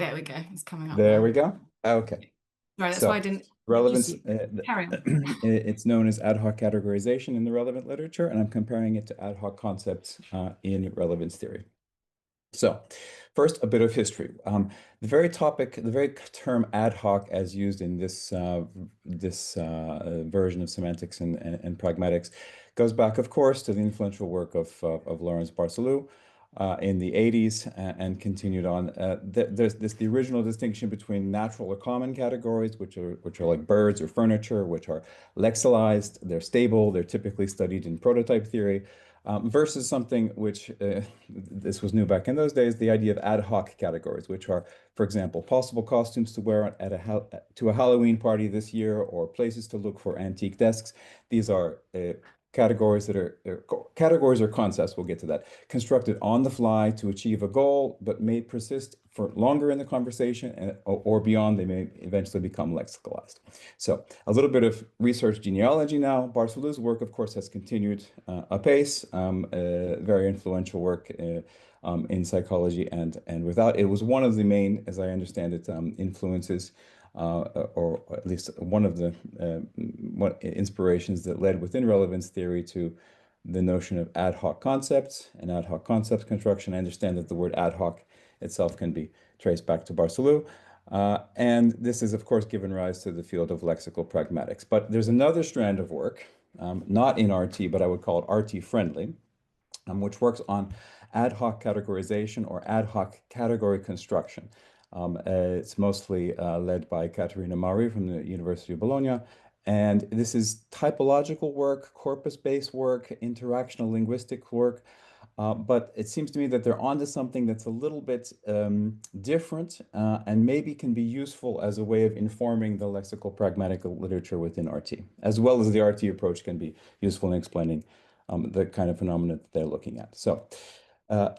There we go. It's coming up There we now. go. Okay. Right, that's why I So didn't notice relevance, you. Carry on. it's known as ad hoc categorization in the relevant literature, and I'm comparing it to ad hoc concepts in relevance theory. So, first, a bit of history. The very term ad hoc, as used in this version of semantics and pragmatics, goes back, of course, to the influential work of Lawrence Barcelou in the 80s and continued on. There's the original distinction between natural or common categories, which are like birds or furniture, which are lexicalized, they're stable, they're typically studied in prototype theory. Versus something which this was new back in those days, the idea of ad hoc categories, which are, for example, possible costumes to wear to a Halloween party this year, or places to look for antique desks. These are categories that are categories or concepts. We'll get to that. Constructed on the fly to achieve a goal, but may persist for longer in the conversation or beyond. They may eventually become lexicalized. So a little bit of research genealogy now. Barcelou's work, of course, has continued apace. Very influential work in psychology and without. It was one of the main, as I understand it, influences or at least one of the inspirations that led within relevance theory to the notion of ad hoc concepts and ad hoc concepts construction. I understand that the word ad hoc itself can be traced back to Barcelou. And this is, of course, given rise to the field of lexical pragmatics. But there's another strand of work, not in RT, but I would call it RT friendly, which works on ad hoc categorization or ad hoc category construction. It's mostly led by Caterina Mari from the University of Bologna. And this is typological work, corpus-based work, interactional linguistic work. But it seems to me that they're onto something that's a little bit different and maybe can be useful as a way of informing the lexical pragmatic literature within RT, as well as the RT approach can be useful in explaining the kind of phenomena that they're looking at. So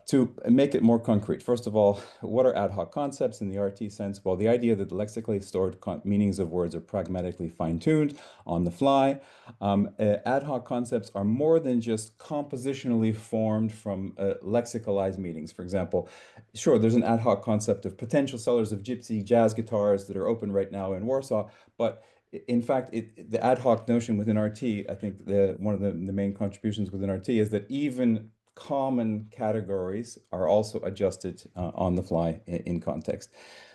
to make it more concrete, first of all, what are ad hoc concepts in the RT sense? Well, the idea that the lexically stored meanings of words are pragmatically fine-tuned on the fly. Ad hoc concepts are more than just compositionally formed from lexicalized meanings. For example, sure, there's an ad hoc concept of potential sellers of gypsy jazz guitars that are open right now in Warsaw, but in fact, the ad hoc notion within RT, I think one of the main contributions within RT is that even common categories are also adjusted on the fly in context.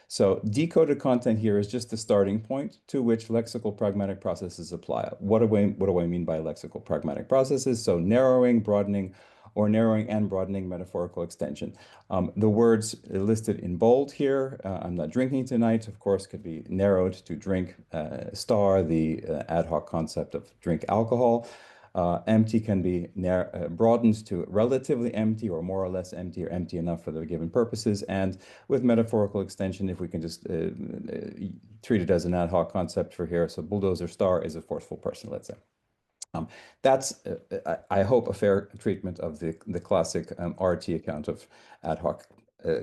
So decoded content here is just the starting point to which lexical pragmatic processes apply. What do I mean by lexical pragmatic processes? So narrowing, broadening, or narrowing and broadening metaphorical extension. The words listed in bold here, I'm not drinking tonight, of course, could be narrowed to drink star, the ad hoc concept of drink alcohol. Empty can be broadened to relatively empty or more or less empty or empty enough for the given purposes. And with metaphorical extension, if we can just treat it as an ad hoc concept for here. So bulldozer star is a forceful person, let's say. That's, I hope, a fair treatment of the classic RT account of ad hoc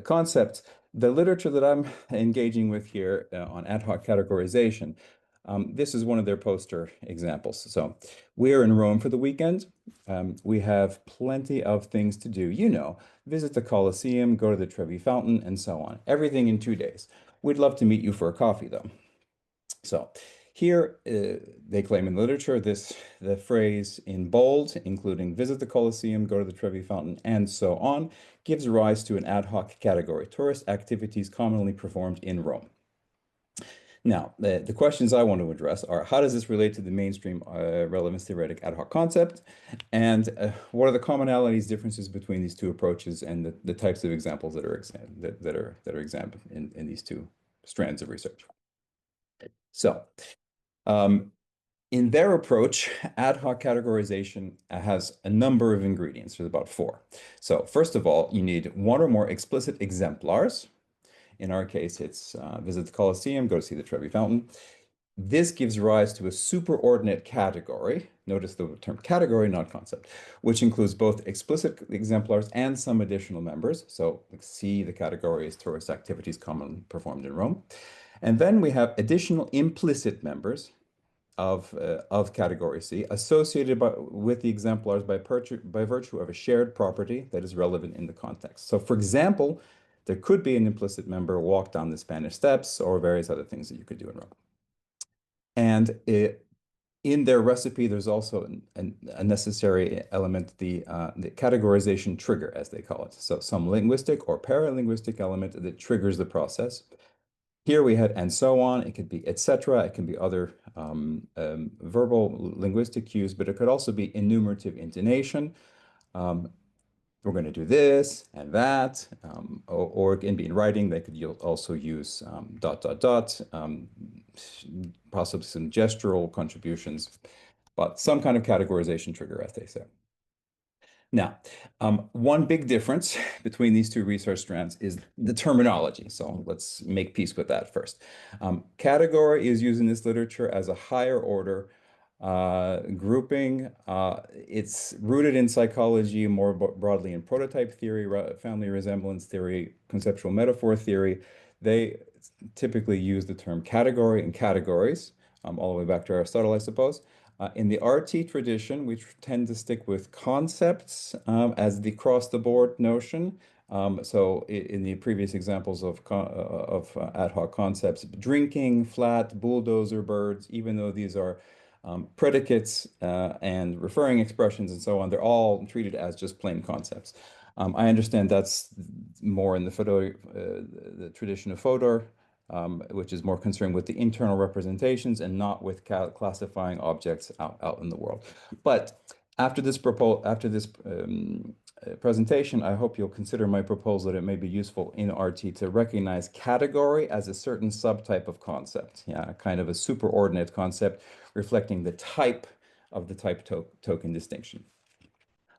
concepts. The literature that I'm engaging with here on ad hoc categorization, this is one of their poster examples. So we're in Rome for the weekend. We have plenty of things to do. Visit the Colosseum, go to the Trevi Fountain, and so on. Everything in 2 days. We'd love to meet you for a coffee, though. So here they claim in literature the phrase in bold, including visit the Colosseum, go to the Trevi Fountain, and so on, gives rise to an ad hoc category, tourist activities commonly performed in Rome. Now, the questions I want to address are how does this relate to the mainstream relevance theoretic ad hoc concept? And what are the commonalities, differences between these two approaches and the types of examples that are examined in these two strands of research? So, in their approach, ad hoc categorization has a number of ingredients. There's about 4. So, first of all, you need one or more explicit exemplars. In our case, it's visit the Colosseum, go to see the Trevi Fountain. This gives rise to a superordinate category. Notice the term category, not concept, which includes both explicit exemplars and some additional members. So see the category is tourist activities commonly performed in Rome. And then we have additional implicit members of category C associated with the exemplars by virtue of a shared property that is relevant in the context. So for example, There could be an implicit member walk down the Spanish Steps or various other things that you could do in Rome. And in their recipe, there's also a necessary element, the categorization trigger, as they call it. So some linguistic or paralinguistic element that triggers the process. Here we had and so on. It could be etc. It can be other verbal linguistic cues, but it could also be enumerative intonation. We're going to do this and that, or it can be in writing. They could also use dot, dot, dot, possibly some gestural contributions, but some kind of categorization trigger, as they say. Now, one big difference between these two research strands is the terminology. So let's make peace with that first. Category is used in this literature as a higher order grouping. It's rooted in psychology, more broadly in prototype theory, family resemblance theory, conceptual metaphor theory. They typically use the term category and categories, all the way back to Aristotle, I suppose. In the RT tradition, we tend to stick with concepts as the cross-the-board notion. So in the previous examples of ad hoc concepts, drinking, flat, bulldozer, birds, even though these are predicates and referring expressions and so on, they're all treated as just plain concepts. I understand that's more in the tradition of Fodor, which is more concerned with the internal representations and not with classifying objects out in the world. But after this presentation, I hope you'll consider my proposal that it may be useful in RT to recognize category as a certain subtype of concept, kind of a superordinate concept reflecting the type of the type token distinction.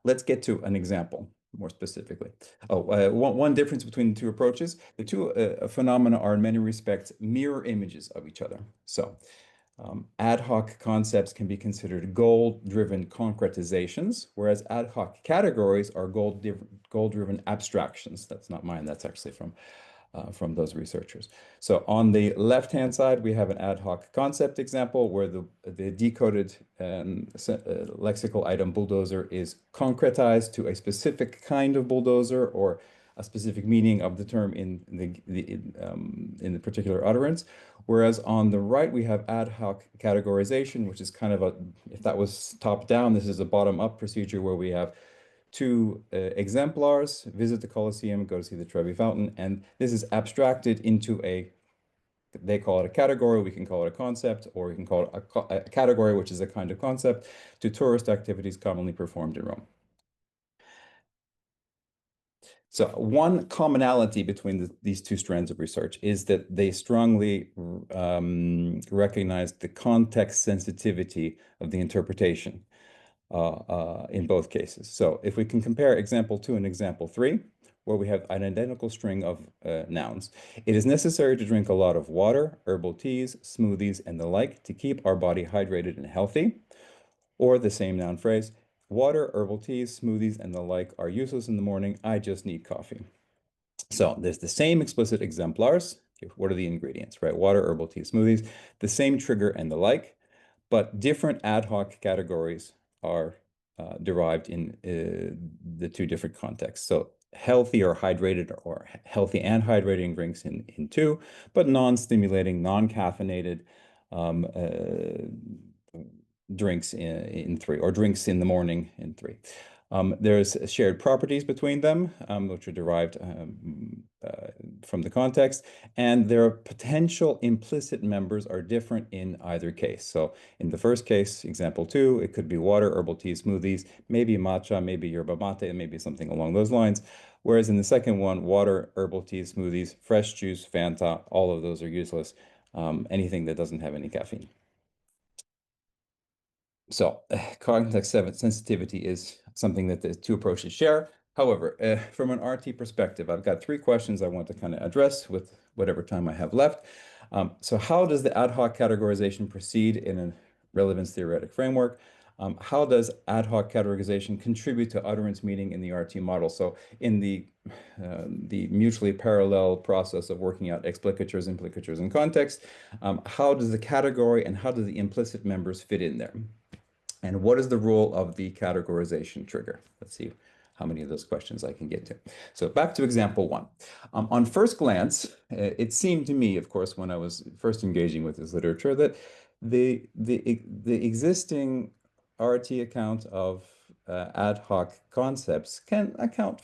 Let's get to an example more specifically. One difference between the two approaches, the two phenomena are in many respects mirror images of each other. So ad hoc concepts can be considered goal-driven concretizations, whereas ad hoc categories are goal-driven abstractions. That's not mine, that's actually from those researchers. So on the left-hand side, we have an ad hoc concept example where the decoded lexical item bulldozer is concretized to a specific kind of bulldozer or a specific meaning of the term in the particular utterance. Whereas on the right, we have ad hoc categorization, which is kind of if that was top down, this is a bottom up procedure where we have two exemplars, visit the Colosseum, go to see the Trevi Fountain, and this is abstracted into they call it a category, we can call it a concept, or we can call it a category, which is a kind of concept, to tourist activities commonly performed in Rome. So one commonality between these two strands of research is that they strongly recognize the context sensitivity of the interpretation in both cases. So if we can compare example 2 and example 3, where we have an identical string of nouns, it is necessary to drink a lot of water, herbal teas, smoothies, and the like to keep our body hydrated and healthy. Or the same noun phrase, water, herbal teas, smoothies, and the like are useless in the morning. I just need coffee. So there's the same explicit exemplars. What are the ingredients, right? Water, herbal tea, smoothies, the same trigger and the like, but different ad hoc categories are derived in the two different contexts. So healthy or hydrated or healthy and hydrating drinks in 2, but non-stimulating, non-caffeinated drinks in 3, or drinks in the morning in 3. There's shared properties between them, which are derived from the context, and their potential implicit members are different in either case. So in the first case, example 2, it could be water, herbal tea, smoothies, maybe matcha, maybe yerba mate, maybe something along those lines. Whereas in the second one, water, herbal tea, smoothies, fresh juice, Fanta, all of those are useless. Anything that doesn't have any caffeine. So context sensitivity is something that the two approaches share. However, from an RT perspective, I've got 3 questions I want to kind of address with whatever time I have left. So how does the ad hoc categorization proceed in a relevance theoretic framework? How does ad hoc categorization contribute to utterance meaning in the RT model? So in the mutually parallel process of working out explicatures, implicatures, and context, how does the category and how do the implicit members fit in there? And what is the role of the categorization trigger? Let's see how many of those questions I can get to. So back to example one. On first glance, it seemed to me, of course, when I was first engaging with this literature, that the existing RT account of ad hoc concepts can account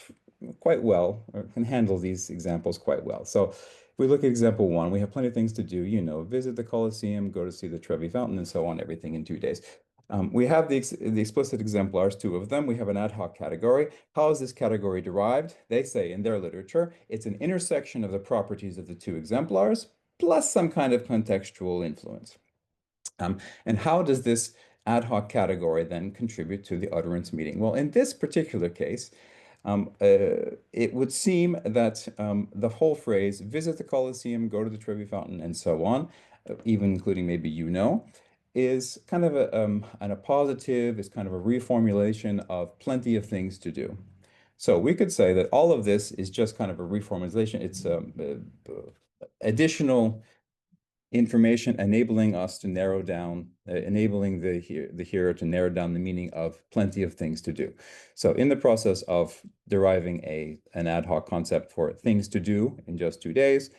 quite well, or can handle these examples quite well. So if we look at example one, we have plenty of things to do, visit the Colosseum, go to see the Trevi Fountain, and so on, everything in 2 days. We have the explicit exemplars, two of them. We have an ad hoc category. How is this category derived? They say in their literature, it's an intersection of the properties of the two exemplars plus some kind of contextual influence. And how does this ad hoc category then contribute to the utterance meaning? Well, in this particular case, it would seem that the whole phrase, visit the Colosseum, go to the Trevi Fountain, and so on, even including maybe is kind of a positive, is kind of a reformulation of plenty of things to do. So we could say that all of this is just kind of a reformulation. It's additional information enabling us to narrow down, enabling the hearer to narrow down the meaning of plenty of things to do. So in the process of deriving an ad hoc concept for things to do in just 2 days,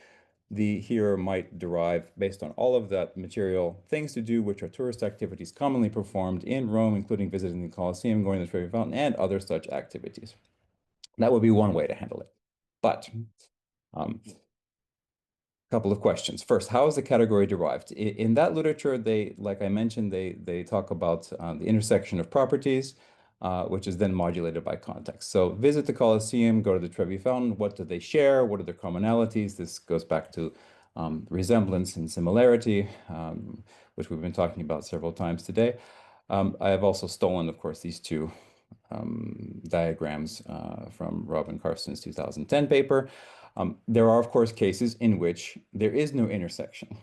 the hearer might derive, based on all of that material, things to do, which are tourist activities commonly performed in Rome, including visiting the Colosseum, going to the Trevi Fountain, and other such activities. That would be one way to handle it. But couple of questions. First, how is the category derived? In that literature, like I mentioned, they talk about the intersection of properties, which is then modulated by context. So visit the Colosseum, go to the Trevi Fountain. What do they share? What are their commonalities? This goes back to resemblance and similarity, which we've been talking about several times today. I have also stolen, of course, these two diagrams from Robin Carson's 2010 paper. There are, of course, cases in which there is no intersection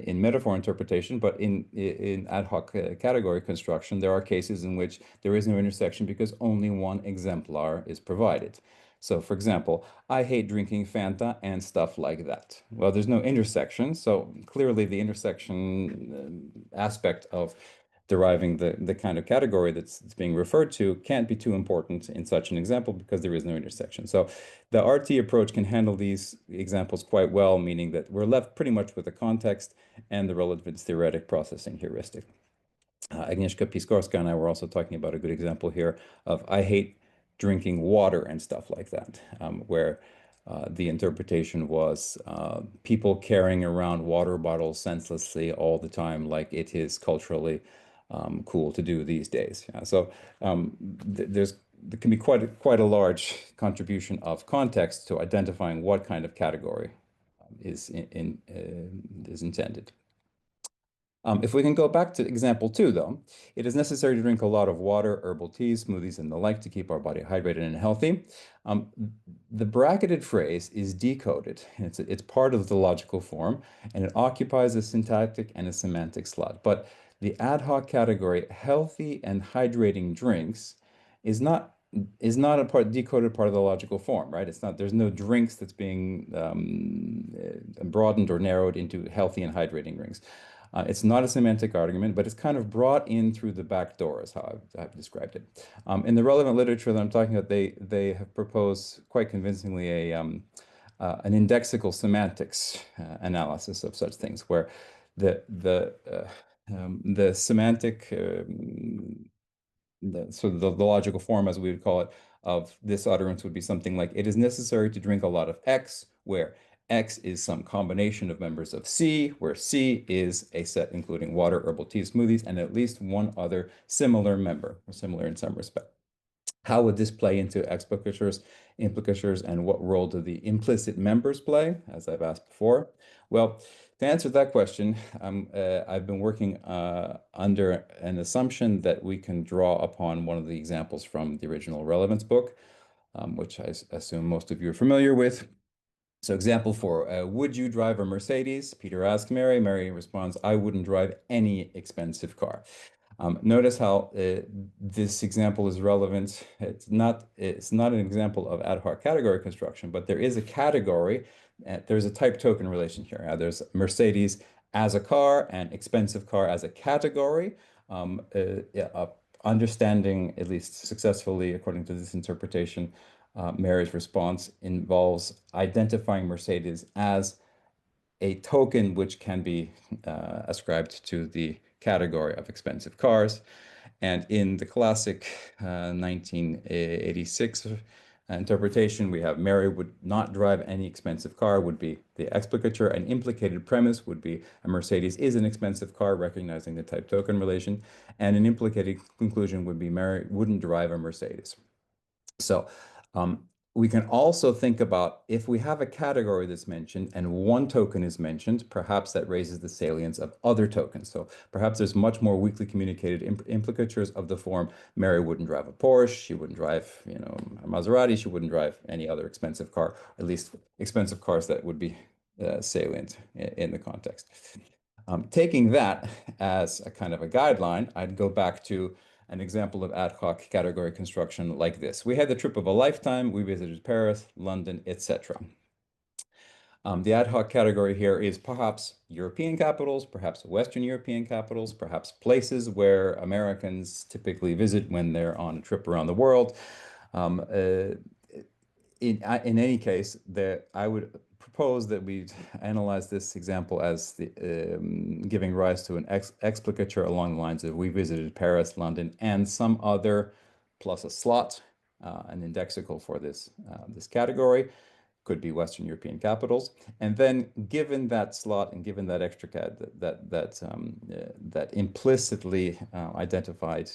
in metaphor interpretation, but in ad hoc category construction, there are cases in which there is no intersection because only one exemplar is provided. So, for example, I hate drinking Fanta and stuff like that. Well, there's no intersection, so clearly the intersection aspect of deriving the kind of category that's being referred to can't be too important in such an example because there is no intersection. So the RT approach can handle these examples quite well, meaning that we're left pretty much with the context and the relevance theoretic processing heuristic. Agnieszka Piskorska and I were also talking about a good example here of I hate drinking water and stuff like that, where the interpretation was people carrying around water bottles senselessly all the time, like it is culturally cool to do these days. Yeah, so there can be quite a large contribution of context to identifying what kind of category is intended. If we can go back to example 2, though, it is necessary to drink a lot of water, herbal teas, smoothies, and the like to keep our body hydrated and healthy. The bracketed phrase is decoded. It's part of the logical form, and it occupies a syntactic and a semantic slot. But the ad hoc category, healthy and hydrating drinks, is not a decoded part of the logical form, right? There's no drinks that's being broadened or narrowed into healthy and hydrating drinks. It's not a semantic argument, but it's kind of brought in through the back door, is how I've described it. In the relevant literature that I'm talking about, they have proposed quite convincingly an indexical semantics analysis of such things, where the semantic the logical form, as we would call it, of this utterance would be something like, it is necessary to drink a lot of X, where X is some combination of members of C, where C is a set including water, herbal tea, smoothies, and at least one other similar member, or similar in some respect. How would this play into explicatures, implicatures, and what role do the implicit members play, as I've asked before? Well, to answer that question, I've been working under an assumption that we can draw upon one of the examples from the original Relevance book, which I assume most of you are familiar with. So example 4, would you drive a Mercedes? Peter asks Mary. Mary responds, I wouldn't drive any expensive car. Notice how this example is relevant. It's not an example of ad hoc category construction, but there is a category. There's a type token relation here. There's Mercedes as a car and expensive car as a category. A understanding, at least successfully, according to this interpretation, Mary's response involves identifying Mercedes as a token which can be ascribed to the category of expensive cars. And in the classic 1986 interpretation, we have Mary would not drive any expensive car, would be the explicature. An implicated premise would be a Mercedes is an expensive car, recognizing the type token relation. And an implicated conclusion would be Mary wouldn't drive a Mercedes. So we can also think about if we have a category that's mentioned and one token is mentioned, perhaps that raises the salience of other tokens. So perhaps there's much more weakly communicated implicatures of the form Mary wouldn't drive a Porsche, she wouldn't drive, a Maserati, she wouldn't drive any other expensive car, at least expensive cars that would be salient in the context. Taking that as a kind of a guideline, I'd go back to an example of ad hoc category construction like this. We had the trip of a lifetime. We visited Paris, London, etc. The ad hoc category here is perhaps European capitals, perhaps Western European capitals, perhaps places where Americans typically visit when they're on a trip around the world. In any case, I would propose that we analyze this example as giving rise to an explicature along the lines of we visited Paris, London, and some other plus a slot, an indexical for this category. Could be Western European capitals, and then given that slot and given that extra that implicitly identified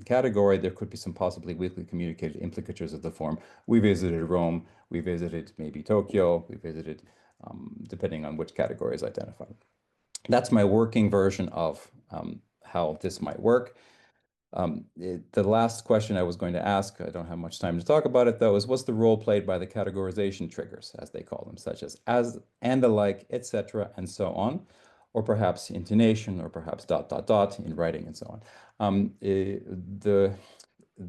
category, there could be some possibly weakly communicated implicatures of the form. We visited Rome, we visited maybe Tokyo, we visited, depending on which category is identified. That's my working version of how this might work. The last question I was going to ask, I don't have much time to talk about it though, is what's the role played by the categorization triggers, as they call them, such as and the like, etc., and so on, or perhaps intonation, or perhaps ... in writing and so on.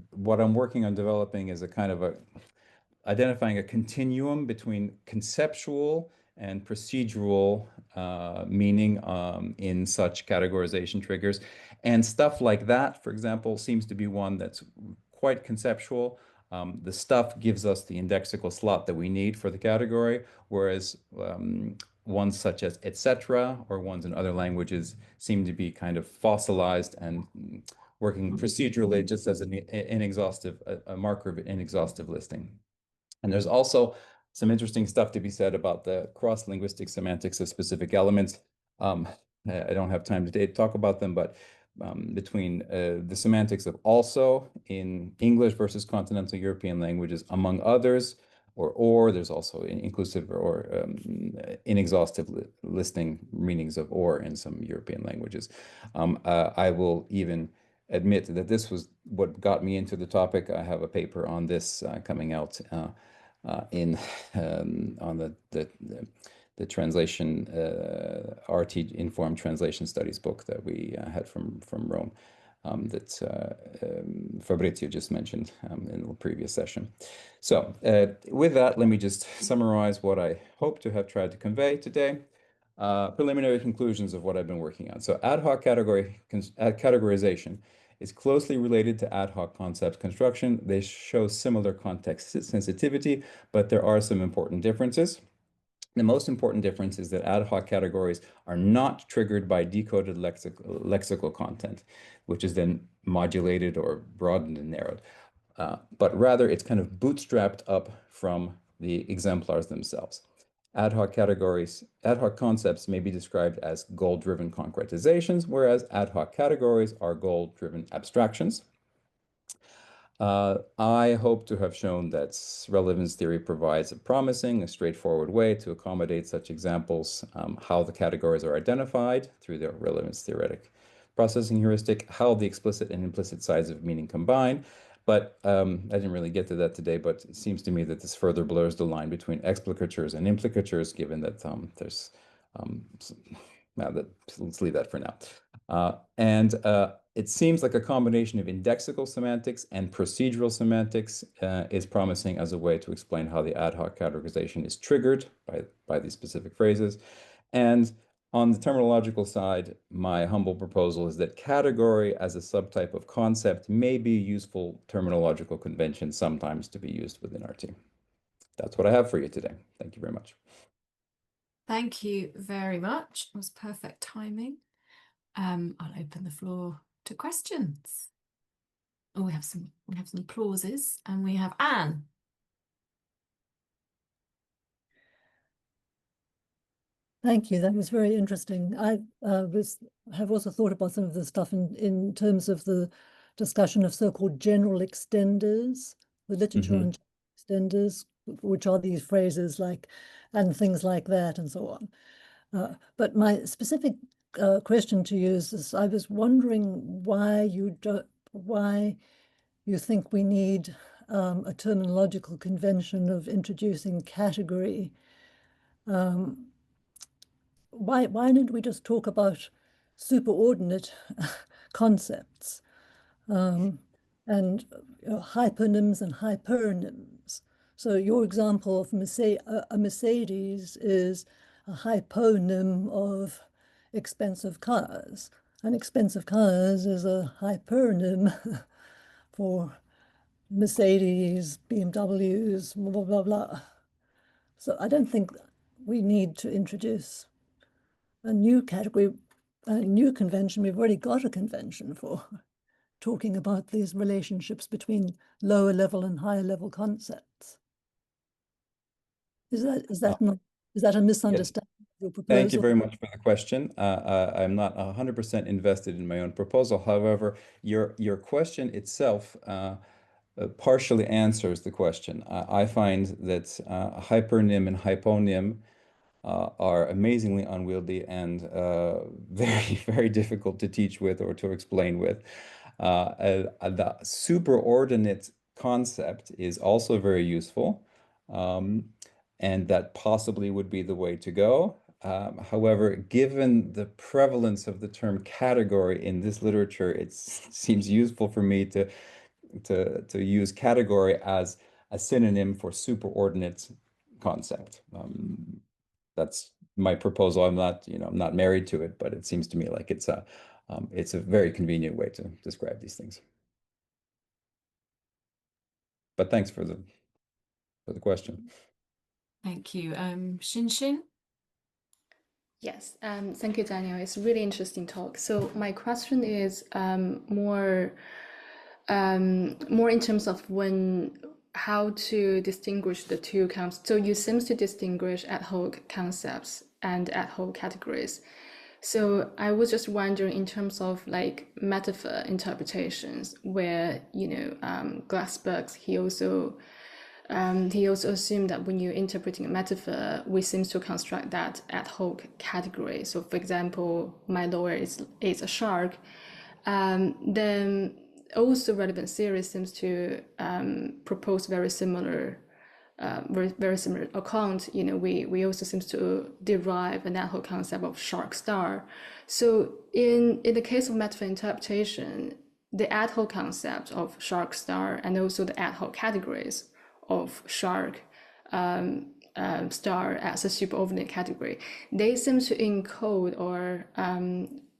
What I'm working on developing is a kind of identifying a continuum between conceptual and procedural meaning in such categorization triggers. And stuff like that, for example, seems to be one that's quite conceptual. The stuff gives us the indexical slot that we need for the category, whereas ones such as etc. or ones in other languages seem to be kind of fossilized and working procedurally just as an inexhaustive, a marker of an inexhaustive listing. And there's also some interesting stuff to be said about the cross-linguistic semantics of specific elements. I don't have time today to talk about them, but between the semantics of also in English versus continental European languages, among others, or there's also inclusive or inexhaustive listing meanings of or in some European languages. I will even admit that this was what got me into the topic. I have a paper on this coming out on the translation RT informed translation studies book that we had from Rome that Fabrizio just mentioned in the previous session. So with that, let me just summarize what I hope to have tried to convey today. Preliminary conclusions of what I've been working on. So ad hoc categorization is closely related to ad hoc concept construction. They show similar context sensitivity, but there are some important differences. The most important difference is that ad hoc categories are not triggered by decoded lexical content, which is then modulated or broadened and narrowed. But rather, it's kind of bootstrapped up from the exemplars themselves. Ad hoc concepts may be described as goal-driven concretizations, whereas ad hoc categories are goal-driven abstractions. I hope to have shown that relevance theory provides a promising, a straightforward way to accommodate such examples, how the categories are identified through the relevance theoretic processing heuristic, how the explicit and implicit sides of meaning combine. But I didn't really get to that today, but it seems to me that this further blurs the line between explicatures and implicatures, given that there's let's leave that for now. It seems like a combination of indexical semantics and procedural semantics is promising as a way to explain how the ad hoc categorization is triggered by these specific phrases. And On the terminological side, my humble proposal is that category as a subtype of concept may be a useful terminological convention sometimes to be used within our team. That's what I have for you today. Thank you very much. Thank you very much. It was perfect timing. I'll open the floor to questions. Oh, we have some applauses, and we have Anne. Thank you. That was very interesting. I have also thought about some of this stuff in terms of the discussion of so-called general extenders, the literature on extenders, which are these phrases like, and things like that, and so on. But my specific question to you is this: I was wondering why you think we need a terminological convention of introducing category. Why didn't we just talk about superordinate concepts and hypernyms and hypernyms? So your example of a Mercedes is a hyponym of expensive cars. And expensive cars is a hypernym for Mercedes, BMWs, blah, blah, blah, blah. So I don't think we need to introduce a new category, a new convention. We've already got a convention for talking about these relationships between lower level and higher level concepts. Is that a misunderstanding of your proposal? Thank you very much for the question. I'm not 100% invested in my own proposal. However, your question itself partially answers the question. I find that hypernym and hyponym are amazingly unwieldy and very, very difficult to teach with or to explain with. The superordinate concept is also very useful, and that possibly would be the way to go. However, given the prevalence of the term category in this literature, it seems useful for me to use category as a synonym for superordinate concept. That's my proposal. I'm not married to it, but it seems to me like it's a very convenient way to describe these things. But thanks for the question. Thank you. Xin. Yes, thank you, Daniel. It's a really interesting talk. So my question is more in terms of how to distinguish the two concepts. So you seem to distinguish ad hoc concepts and ad hoc categories. So I was just wondering in terms of like metaphor interpretations, where Glassberg, he also assumed that when you're interpreting a metaphor, we seem to construct that ad hoc category. So for example, my lawyer is a shark. Then also Relevance series seems to propose very similar account. We also seem to derive an ad hoc concept of shark star. So in the case of metaphor interpretation, the ad hoc concept of shark star and also the ad hoc categories of shark star as a superordinate category, they seem to encode or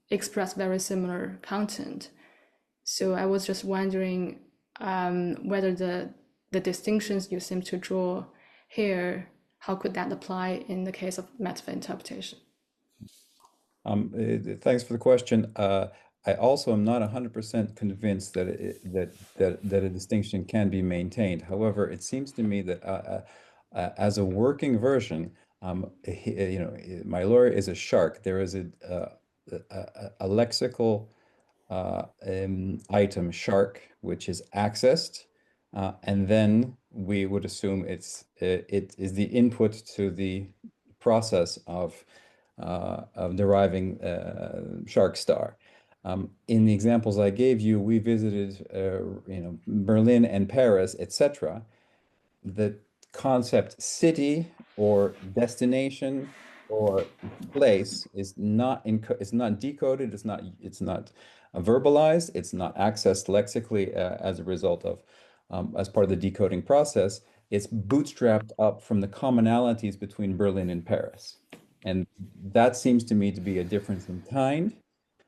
express very similar content. So I was just wondering whether the distinctions you seem to draw here, how could that apply in the case of metaphor interpretation? Thanks for the question. I also am not 100% convinced that a distinction can be maintained. However, it seems to me that as a working version, my lawyer is a shark. There is a lexical item shark, which is accessed, and then we would assume it is the input to the process of deriving shark star. In the examples I gave you, we visited Berlin and Paris, etc. The concept city or destination or place is not decoded, it's not verbalized, it's not accessed lexically as a result of as part of the decoding process. It's bootstrapped up from the commonalities between Berlin and Paris. And that seems to me to be a difference in kind.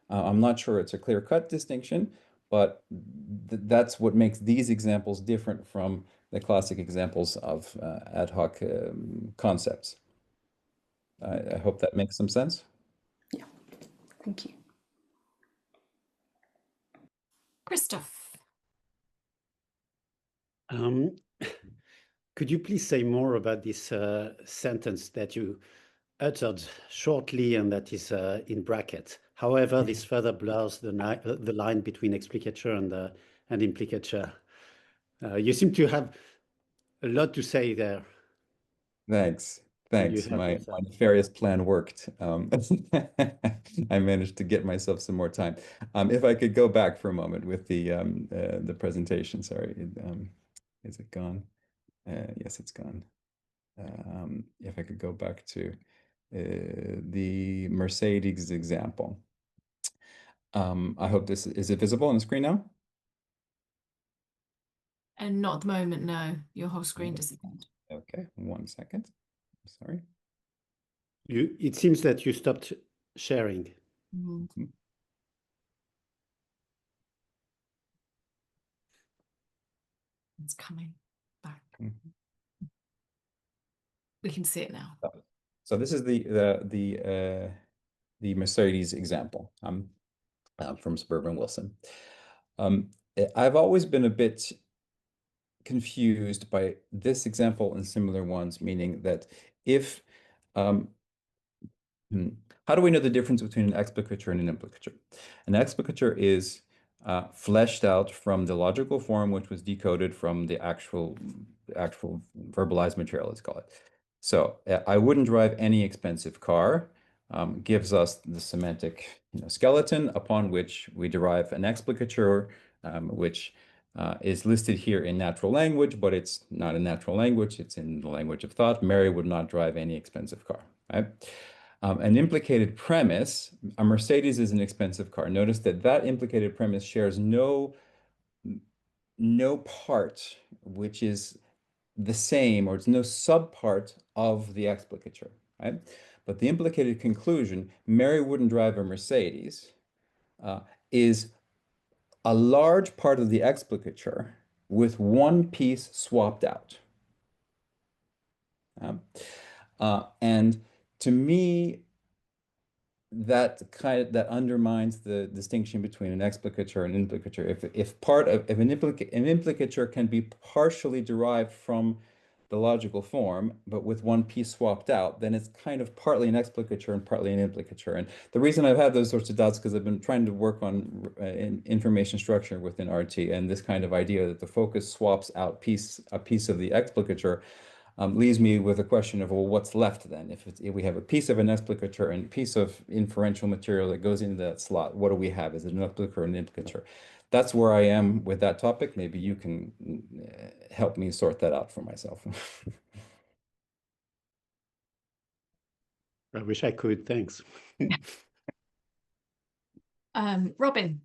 I'm not sure it's a clear-cut distinction, but that's what makes these examples different from the classic examples of ad hoc concepts. I hope that makes some sense. Yeah, thank you. Christoph. Could you please say more about this sentence that you uttered shortly and that is in brackets? However, this further blurs the line between explicature and implicature. You seem to have a lot to say there. Thanks. And you Thanks. have My this, nefarious plan worked. I managed to get myself some more time. If I could go back for a moment with the presentation, sorry. Is it gone? Yes, it's gone. If I could go back to the Mercedes example. I hope this is it visible on the screen now? And not at the moment, no. Your whole screen disappeared. Okay, 1 second. Sorry. it seems that you stopped sharing. Mm-hmm. It's coming back. Mm-hmm. We can see it now. So this is the Mercedes example from Suburban Wilson. I've always been a bit confused by this example and similar ones, meaning that if how do we know the difference between an explicature and an implicature? An explicature is fleshed out from the logical form, which was decoded from the actual verbalized material, let's call it. So I wouldn't drive any expensive car gives us the semantic skeleton upon which we derive an explicature, which is listed here in natural language, but it's not in natural language. It's in the language of thought. Mary would not drive any expensive car, right? An implicated premise, a Mercedes is an expensive car. Notice that that implicated premise shares no part which is the same, or it's no subpart of the explicature, right? But the implicated conclusion, Mary wouldn't drive a Mercedes, is a large part of the explicature with one piece swapped out. And to me, that undermines the distinction between an explicature and implicature. If an implicature can be partially derived from the logical form, but with one piece swapped out, then it's kind of partly an explicature and partly an implicature. And the reason I've had those sorts of doubts because I've been trying to work on information structure within RT, and this kind of idea that the focus swaps out a piece of the explicature leaves me with a question of, well, what's left then? If we have a piece of an explicature and a piece of inferential material that goes into that slot, what do we have? Is it an explicature or an implicature? That's where I am with that topic. Maybe you can help me sort that out for myself. I wish I could. Thanks. Robin.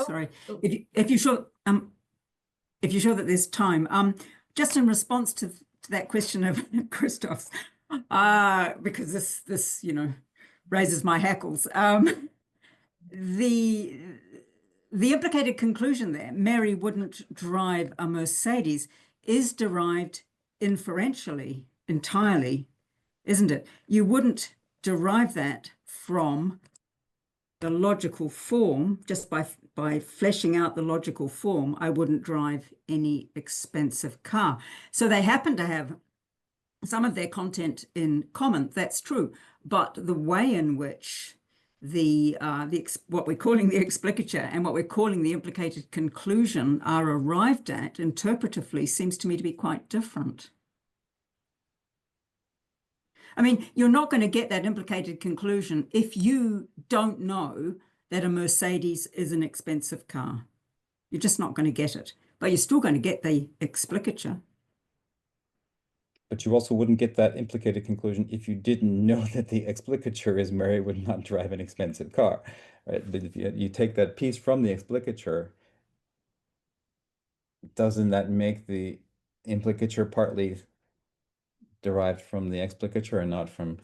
Sorry. Oh. If you show that there's time, just in response to that question of Christoph's, because this raises my hackles. The implicated conclusion there, Mary wouldn't drive a Mercedes, is derived inferentially entirely, isn't it? You wouldn't derive that from the logical form just by fleshing out the logical form. I wouldn't drive any expensive car. So they happen to have some of their content in common. That's true, but the way in which what we're calling the explicature and what we're calling the implicated conclusion are arrived at interpretively seems to me to be quite different. I mean, you're not going to get that implicated conclusion if you don't know that a Mercedes is an expensive car. You're just not going to get it, but you're still going to get the explicature. But you also wouldn't get that implicated conclusion if you didn't know that the explicature is Mary would not drive an expensive car, right? But if you take that piece from the explicature, doesn't that make the implicature partly derived from the explicature and not from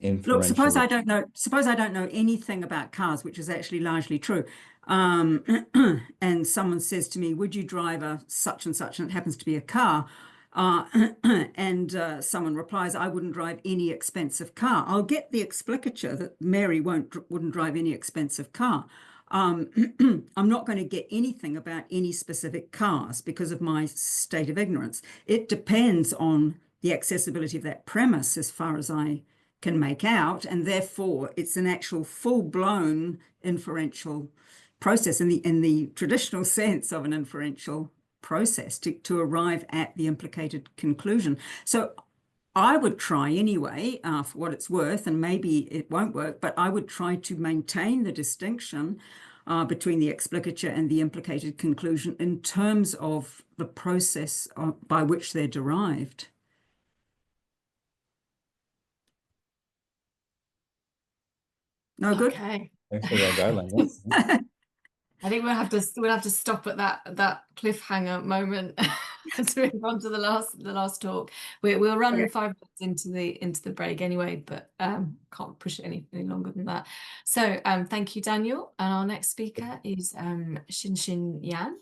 Look, suppose inferentially? I don't know anything about cars, which is actually largely true. And someone says to me, would you drive a such and such, and it happens to be a car. And someone replies, I wouldn't drive any expensive car. I'll get the explicature that Mary wouldn't drive any expensive car. I'm not going to get anything about any specific cars because of my state of ignorance. It depends on the accessibility of that premise as far as I can make out, and therefore it's an actual full-blown inferential process in the traditional sense of an inferential process to arrive at the implicated conclusion. So I would try anyway, for what it's worth, and maybe it won't work, but I would try to maintain the distinction between the explicature and the implicated conclusion in terms of the process by which they're derived. No good? Okay. Thanks for that guideline. Yeah. I think we'll have to stop at that cliffhanger moment to move on to the last talk. We'll run Okay. 5 minutes into the break anyway, but can't push it any longer than that. So thank you, Daniel. And our next speaker is Xin Yan.